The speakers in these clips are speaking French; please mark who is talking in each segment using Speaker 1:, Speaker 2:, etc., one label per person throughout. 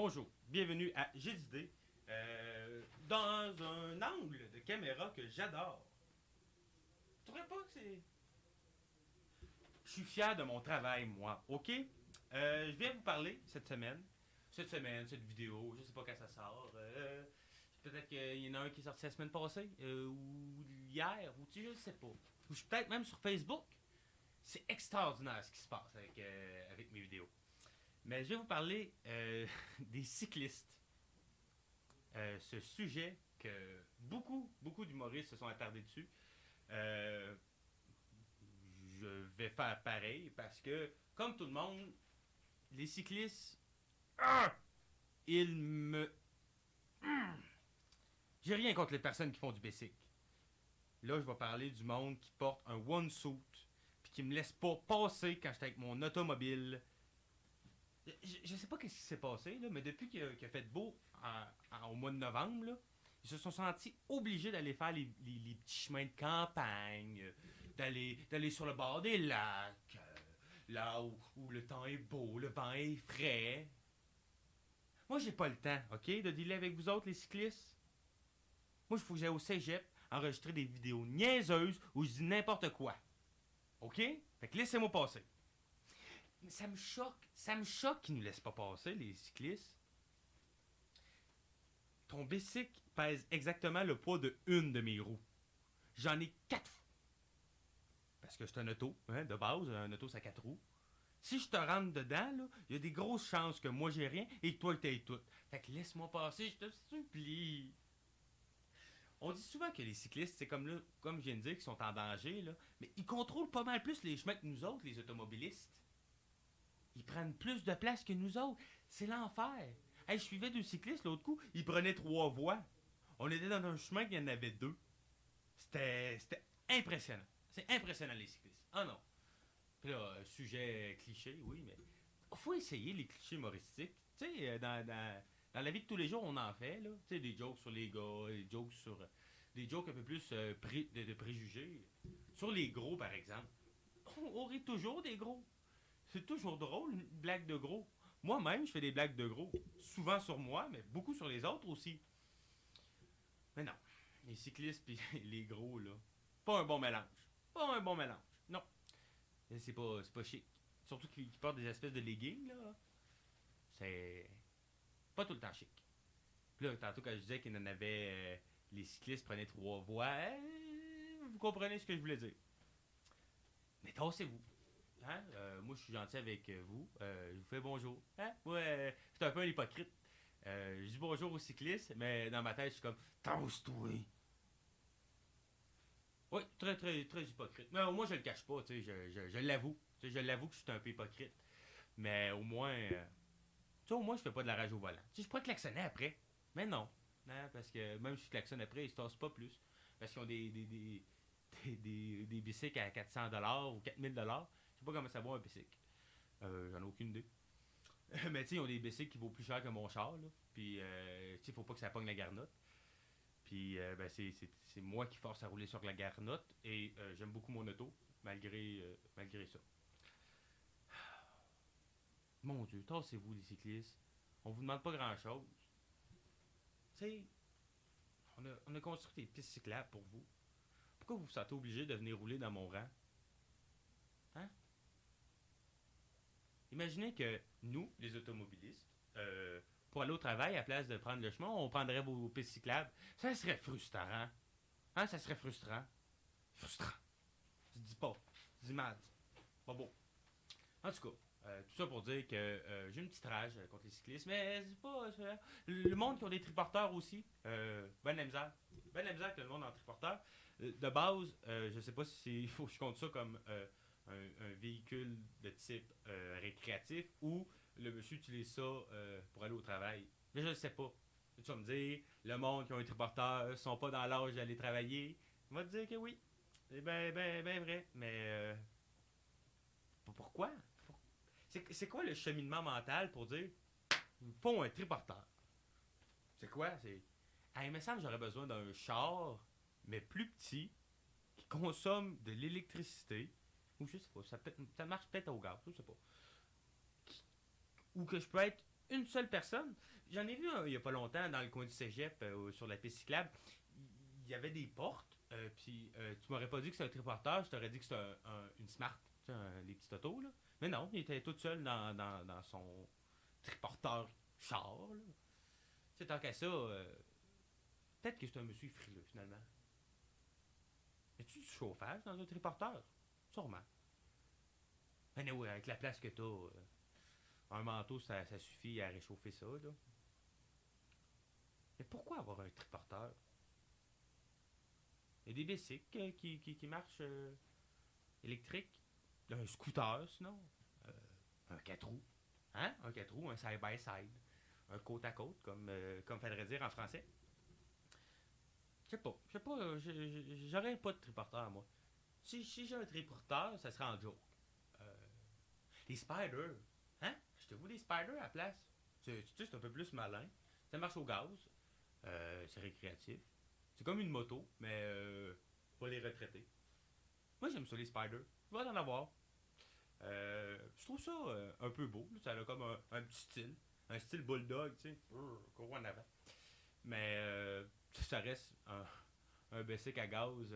Speaker 1: Bonjour, bienvenue à J'ai d'idées, dans un angle de caméra que j'adore. Tu trouves pas que c'est... Je suis fier de mon travail, moi, ok? Je viens vous parler cette vidéo, je sais pas quand ça sort. Peut-être qu'il y en a un qui est sorti la semaine passée, ou hier, ou tu sais, je sais pas. Ou je suis peut-être même sur Facebook. C'est extraordinaire ce qui se passe avec mes vidéos. Mais je vais vous parler des cyclistes. Ce sujet que beaucoup d'humoristes se sont attardés dessus. Euh, je vais faire pareil parce que, comme tout le monde, les cyclistes, ils me... J'ai rien contre les personnes qui font du basic. Là, je vais parler du monde qui porte un one-suit puis qui me laisse pas passer quand j'étais avec mon automobile. Je sais pas qu'est-ce qui s'est passé, là, mais depuis qu'il a fait beau au mois de novembre, là, ils se sont sentis obligés d'aller faire les petits chemins de campagne, d'aller sur le bord des lacs, là où le temps est beau, le vent est frais. Moi, j'ai pas le temps, ok, de dealer avec vous autres, les cyclistes. Moi, il faut que j'aille au cégep enregistrer des vidéos niaiseuses où je dis n'importe quoi. Ok? Fait que laissez-moi passer. Ça me choque qu'ils nous laissent pas passer, les cyclistes. Ton bicycle pèse exactement le poids de une de mes roues. J'en ai 4. Parce que c'est un auto, hein, de base, un auto, ça a 4 roues. Si je te rentre dedans, il y a des grosses chances que moi j'ai rien et que toi t'aies tout. Fait que laisse-moi passer, je te supplie. On dit souvent que les cyclistes, c'est comme je viens de dire, qu'ils sont en danger, là, mais ils contrôlent pas mal plus les chemins que nous autres, les automobilistes. Ils prennent plus de place que nous autres. C'est l'enfer. Hey, je suivais deux cyclistes l'autre coup, ils prenaient 3 voies. On était dans un chemin qu'il y en avait 2. C'était impressionnant. C'est impressionnant les cyclistes. Ah non. Puis là, sujet cliché, oui, mais faut essayer les clichés humoristiques. Tu sais, dans la vie de tous les jours, on en fait, là. Tu sais, des jokes sur les gars, des jokes un peu plus de préjugés. Sur les gros, par exemple. On rit toujours des gros. C'est toujours drôle, une blague de gros. Moi-même, je fais des blagues de gros. Souvent sur moi, mais beaucoup sur les autres aussi. Mais non. Les cyclistes puis les gros, là. Pas un bon mélange. Pas un bon mélange. Non. C'est pas chic. Surtout qu'ils portent des espèces de leggings, là. C'est pas tout le temps chic. Puis là, tantôt, quand je disais qu'il y en avait. Les cyclistes prenaient 3 voies, vous comprenez ce que je voulais dire. Mais tassez-vous. Hein? Moi, je suis gentil avec vous. Je vous fais bonjour. Hein? Moi, je suis un peu un hypocrite. Je dis bonjour aux cyclistes, mais dans ma tête, je suis comme tasse-toi. Oui, très hypocrite. Mais au moins, je le cache pas, tu sais, je l'avoue. Tu sais, je l'avoue que je suis un peu hypocrite. Mais au moins, tu sais, au moins, je fais pas de la rage au volant. Tu sais, je pourrais klaxonner après. Mais non. Non, parce que même si je klaxonne après, ils se tassent pas plus. Parce qu'ils ont des bicycles à 400$ ou 4000$. Je sais pas comment ça vaut un bicycle. J'en ai aucune idée. Mais tu sais, ils ont des bicycles qui vaut plus cher que mon char, là. Puis, tu sais, faut pas que ça pogne la garnotte. Puis, ben, c'est moi qui force à rouler sur la garnotte. Et j'aime beaucoup mon auto, malgré ça. Mon Dieu, tassez-vous les cyclistes. On vous demande pas grand-chose. Tu sais, on a construit des pistes cyclables pour vous. Pourquoi vous vous sentez obligé de venir rouler dans mon rang? Hein? Imaginez que nous, les automobilistes, pour aller au travail, à place de prendre le chemin, on prendrait vos pistes cyclables. Ça serait frustrant. Hein? Ça serait frustrant. Frustrant. Je dis pas. Je dis mal. Pas beau. En tout cas, tout ça pour dire que j'ai une petite rage contre les cyclistes, mais c'est pas. Le monde qui ont des triporteurs aussi, ben de la misère. Ben de la misère que le monde en triporteur. De base, je sais pas si il faut que je compte ça comme un véhicule de type récréatif ou le monsieur utilise ça pour aller au travail. Mais je ne sais pas. Tu vas me dire, le monde qui ont un triporteur sont pas dans l'âge d'aller travailler. On va te dire que oui. C'est ben vrai. Mais pourquoi? C'est quoi le cheminement mental pour dire il me faut un triporteur? C'est quoi? Ah, il me semble que j'aurais besoin d'un char, mais plus petit, qui consomme de l'électricité. Ou je sais pas, ça marche peut-être au gaz, je sais pas. Ou que je peux être une seule personne. J'en ai vu un, il y a pas longtemps dans le coin du cégep, sur la piste cyclable. Il y avait des portes, puis tu m'aurais pas dit que c'était un triporteur, je t'aurais dit que c'était une Smart, tu sais, les petits autos, là. Mais non, il était tout seul dans son triporteur char, là. Tu sais, tant qu'à ça, peut-être que c'est un monsieur frileux, finalement. Y a-tu du chauffage dans un triporteur? Sûrement. Mais oui, avec la place que t'as, un manteau, ça suffit à réchauffer ça, là. Mais pourquoi avoir un triporteur? Il y a des bicycles qui marchent électriques. Un scooter, sinon. Euh, un 4 roues. Hein? Un 4 roues, un side-by-side. Un côte à côte, comme faudrait dire en français. Je sais pas, j'aurais pas de triporteur, moi. Si j'ai un triporteur, ça serait en joke. Euh, les spiders. Hein? Achetez-vous des spiders à la place. C'est un peu plus malin. Ça marche au gaz. C'est récréatif. C'est comme une moto, mais pour les retraités. Moi, j'aime ça, les spiders. Je vais en avoir. Je trouve ça un peu beau. Ça a comme un petit style. Un style bulldog, tu sais. Courroie en avant. Mais ça reste un basic à gaz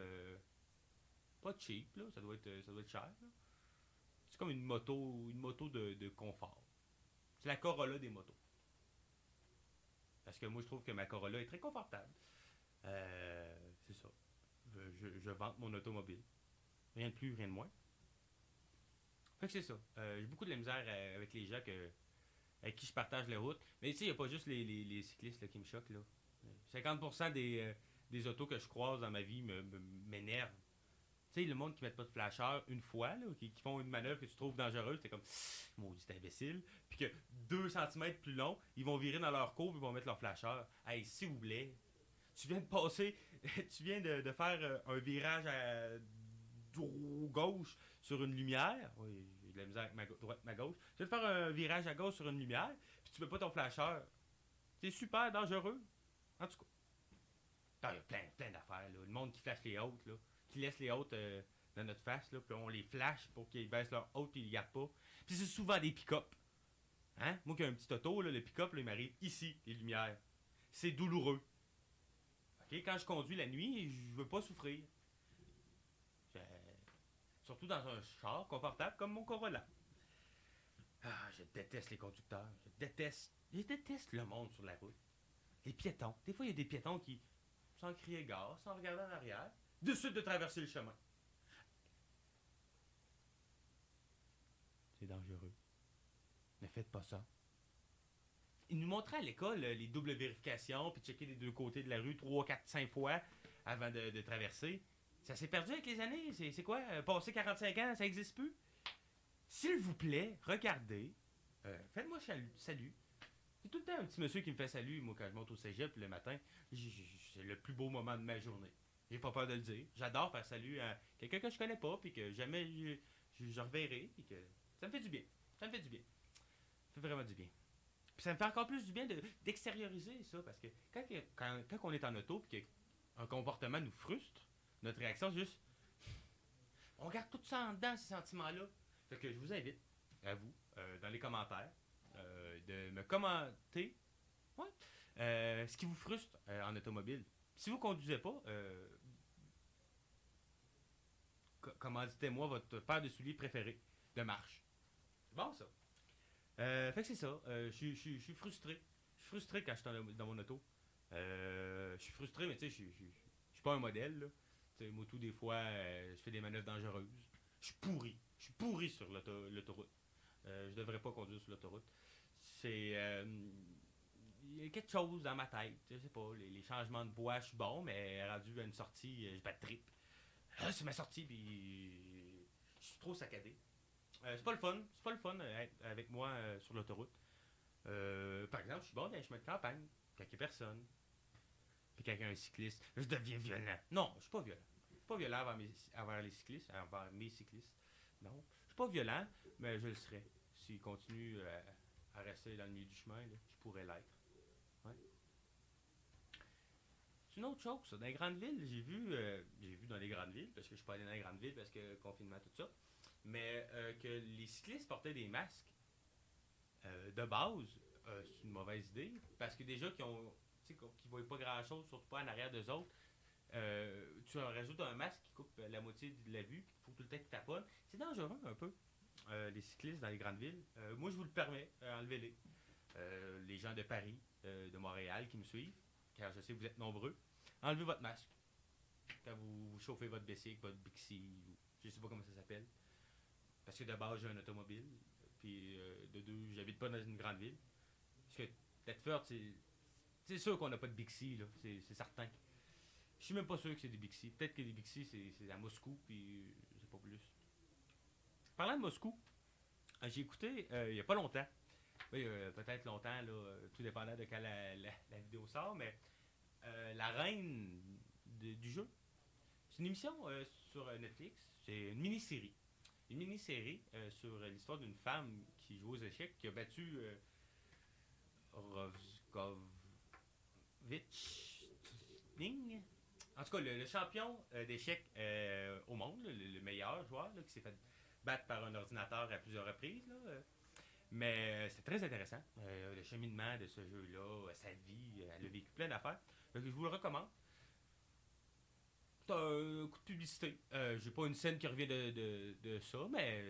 Speaker 1: pas cheap, là. Ça doit être cher. Là. C'est comme une moto de confort. C'est la Corolla des motos. Parce que moi, je trouve que ma Corolla est très confortable. C'est ça. Je vante mon automobile. Rien de plus, rien de moins. Fait que c'est ça. J'ai beaucoup de la misère avec les gens avec qui je partage les routes. Mais tu sais, il n'y a pas juste les cyclistes là, qui me choquent. Là. 50% des autos que je croise dans ma vie m'énervent. Tu sais, le monde qui met pas de flasheur une fois, là, qui font une manœuvre que tu trouves dangereuse, t'es comme, maudit imbécile. Puis que 2 centimètres plus long, ils vont virer dans leur courbe, ils vont mettre leur flasheur. Hey, s'il vous plaît, tu viens de passer, tu viens de faire un virage à gauche sur une lumière. Oui, j'ai de la misère avec ma droite, ma gauche. Tu viens de faire un virage à gauche sur une lumière, puis tu mets pas ton flasheur. C'est super dangereux. En tout cas, il y a plein d'affaires. Là. Le monde qui flash les autres, là, qui laisse les autres dans notre face, là, puis on les flash pour qu'ils baissent leur autre, puis ils les gardent pas. Puis c'est souvent des pick-up. Hein? Moi qui ai un petit auto, là, le pick-up, là, il m'arrive ici, les lumières. C'est douloureux. Ok, quand je conduis la nuit, je veux pas souffrir. Je- Surtout dans un char confortable comme mon Corolla. Ah, je déteste les conducteurs. Je déteste le monde sur la route. Les piétons. Des fois, il y a des piétons qui, sans crier gare, sans regarder en arrière, décident de traverser le chemin. C'est dangereux. Ne faites pas ça. Ils nous montraient à l'école les doubles vérifications, puis checker les deux côtés de la rue 3, 4, 5 fois avant de traverser. Ça s'est perdu avec les années. C'est quoi? Passer 45 ans, ça existe plus? S'il vous plaît, regardez. Faites-moi salut. C'est tout le temps un petit monsieur qui me fait salut, moi, quand je monte au cégep le matin. C'est le plus beau moment de ma journée. J'ai pas peur de le dire. J'adore faire salut à quelqu'un que je connais pas, puis que jamais je reverrai, puis que ça me fait du bien. Ça me fait du bien. Ça fait vraiment du bien. Puis ça me fait encore plus du bien d'extérioriser ça, parce que quand on est en auto, puis qu'un comportement nous frustre, notre réaction, c'est juste. On garde tout ça en dedans, ces sentiments-là. Fait que je vous invite, à vous, dans les commentaires, de me commenter ouais, ce qui vous frustre en automobile. Si vous ne conduisez pas, commanditez-moi votre paire de souliers préférés de marche. C'est bon, ça. Fait que c'est ça. Je suis frustré. Je suis frustré quand je suis dans mon auto. Je suis frustré, mais tu sais, je suis pas un modèle. Là. Tu sais, moi, tout des fois, je fais des manœuvres dangereuses. Je suis pourri. Je suis pourri sur l'autoroute. Je devrais pas conduire sur l'autoroute. C'est. Il y a quelque chose dans ma tête. Je sais pas. Les changements de voie, je suis bon, mais rendu à une sortie, je bats de trip. C'est ma sortie, puis. Je suis trop saccadé. C'est pas le fun. C'est pas le fun être avec moi sur l'autoroute. Par exemple, je suis bon dans les chemins de campagne, quand il n'y a personne. Puis quand il y a un cycliste, je deviens violent. Non, je suis pas violent. Je suis pas violent envers les cyclistes, envers mes cyclistes. Non. Je suis pas violent, mais je le serais. S'ils continuent à rester dans le milieu du chemin, là, je pourrais l'être. Ouais. C'est une autre chose, ça. Dans les grandes villes, j'ai vu dans les grandes villes, parce que je suis pas allé dans les grandes villes parce que confinement, tout ça, mais que les cyclistes portaient des masques de base c'est une mauvaise idée. Parce que déjà, qui voient pas grand chose, surtout pas en arrière d'eux autres, tu en rajoutes un masque qui coupe la moitié de la vue, puis il faut tout le temps que tu taponnes. C'est dangereux un peu, les cyclistes dans les grandes villes. Moi, je vous le permets, enlevez-les. Les gens de Paris, de Montréal qui me suivent, car je sais que vous êtes nombreux, enlevez votre masque quand vous chauffez votre bicycle, votre Bixi, ou je sais pas comment ça s'appelle. Parce que de base, j'ai un automobile, puis de deux, j'habite pas dans une grande ville. Parce que Thetford, c'est sûr qu'on n'a pas de Bixi, là, c'est certain. Je suis même pas sûr que c'est des Bixi. Peut-être que des Bixi, c'est à Moscou, puis c'est pas plus. Parlant de Moscou, j'ai écouté il y a pas longtemps. Oui, peut-être longtemps, là, tout dépendant de quand la vidéo sort, mais La Reine du jeu. C'est une émission sur Netflix. C'est une mini-série. Une mini-série sur l'histoire d'une femme qui joue aux échecs, qui a battu Roskovich Ning. En tout cas, le champion d'échecs au monde, le meilleur joueur, là, qui s'est fait battre par un ordinateur à plusieurs reprises. Là, mais c'est très intéressant. Le cheminement de ce jeu-là, sa vie, elle a vécu plein d'affaires. Donc, je vous le recommande. C'est un coup de publicité. J'ai pas une scène qui revient de ça, mais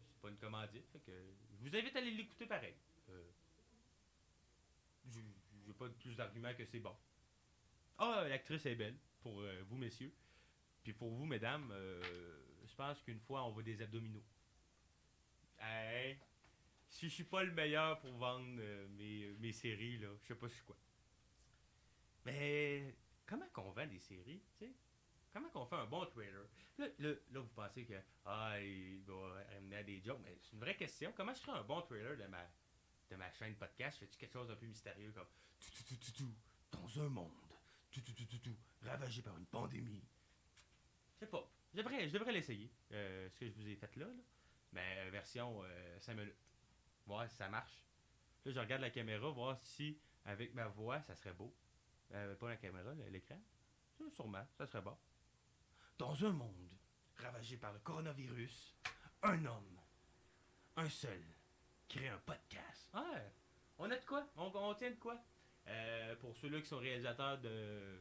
Speaker 1: c'est pas une commandite. Fait que je vous invite à aller l'écouter pareil. Euh, j'ai pas plus d'arguments que c'est bon. Ah, l'actrice est belle, pour vous, messieurs. Puis pour vous, mesdames, je pense qu'une fois, on voit des abdominaux. Hey, si je suis pas le meilleur pour vendre mes séries, là, je sais pas sur quoi. Mais comment qu'on vend des séries, tu sais? Comment qu'on fait un bon trailer? Là, vous pensez que il va amener à des jokes, mais c'est une vraie question. Comment je ferais un bon trailer de ma chaîne podcast? Fais-tu quelque chose d'un peu mystérieux comme tout, dans un monde tout, ravagé par une pandémie? Je sais pas. Je devrais l'essayer, ce que je vous ai fait là. Mais version 5 minutes. Voir si ça marche. Là, je regarde la caméra, voir si avec ma voix, ça serait beau. Pas la caméra, l'écran. Sûrement, ça serait bon. Dans un monde ravagé par le coronavirus, un homme, un seul, crée un podcast. Ouais, on a de quoi? On tient de quoi? Pour ceux-là qui sont réalisateurs de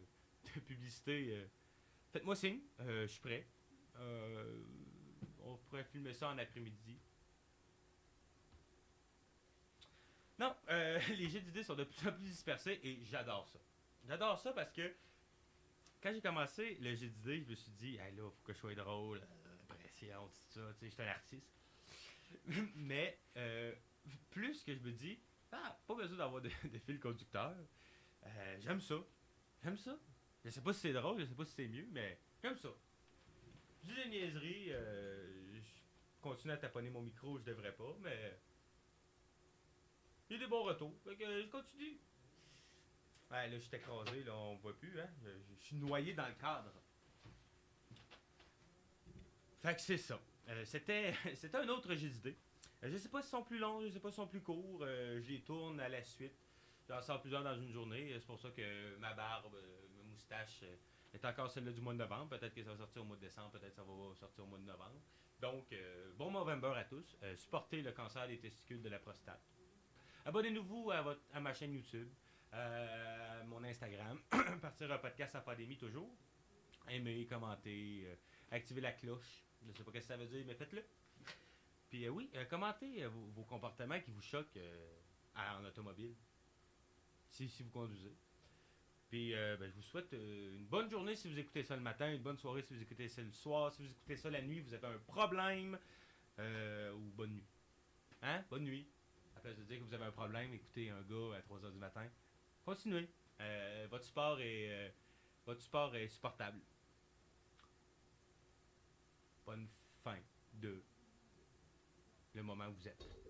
Speaker 1: publicité, faites-moi signe, je suis prêt. Euh, on pourrait filmer ça en après-midi. Non, les jeux d'idées sont de plus en plus dispersés et j'adore ça. J'adore ça parce que quand j'ai commencé le jeu d'idées, je me suis dit, hey, là, faut que je sois drôle, pression, tout ça, tu sais, je suis un artiste. Mais plus que je me dis, pas besoin d'avoir de fil conducteur. J'aime ça. J'aime ça. Je sais pas si c'est drôle, je sais pas si c'est mieux, mais j'aime ça. Je dis des niaiseries, je continue à taponner mon micro, je devrais pas, mais il y a des bons retours. Fait que je continue. Ouais, là, je suis écrasé, là, on me voit plus, hein. Je suis noyé dans le cadre. Fait que c'est ça. C'était un autre jeu d'idées. Je sais pas si sont plus longs, je sais pas si sont plus courts. Je les tourne à la suite. J'en sors plusieurs dans une journée. C'est pour ça que ma barbe, ma moustache est encore celle-là du mois de novembre. Peut-être que ça va sortir au mois de décembre, peut-être que ça va sortir au mois de novembre. Donc, bon November à tous. Supportez le cancer des testicules de la prostate. Abonnez-vous à ma chaîne YouTube, mon Instagram, partir un podcast à pandémie toujours. Aimez, commentez, activez la cloche. Je sais pas ce que ça veut dire, mais faites-le. Puis oui, commentez vos comportements qui vous choquent en automobile, si vous conduisez. Puis je vous souhaite une bonne journée si vous écoutez ça le matin, une bonne soirée si vous écoutez ça le soir, si vous écoutez ça la nuit, vous avez un problème, ou bonne nuit. Hein? Bonne nuit. À place de dire que vous avez un problème, écoutez un gars à 3h du matin. Continuez. Votre sport est supportable. Bonne fin de le moment où vous êtes.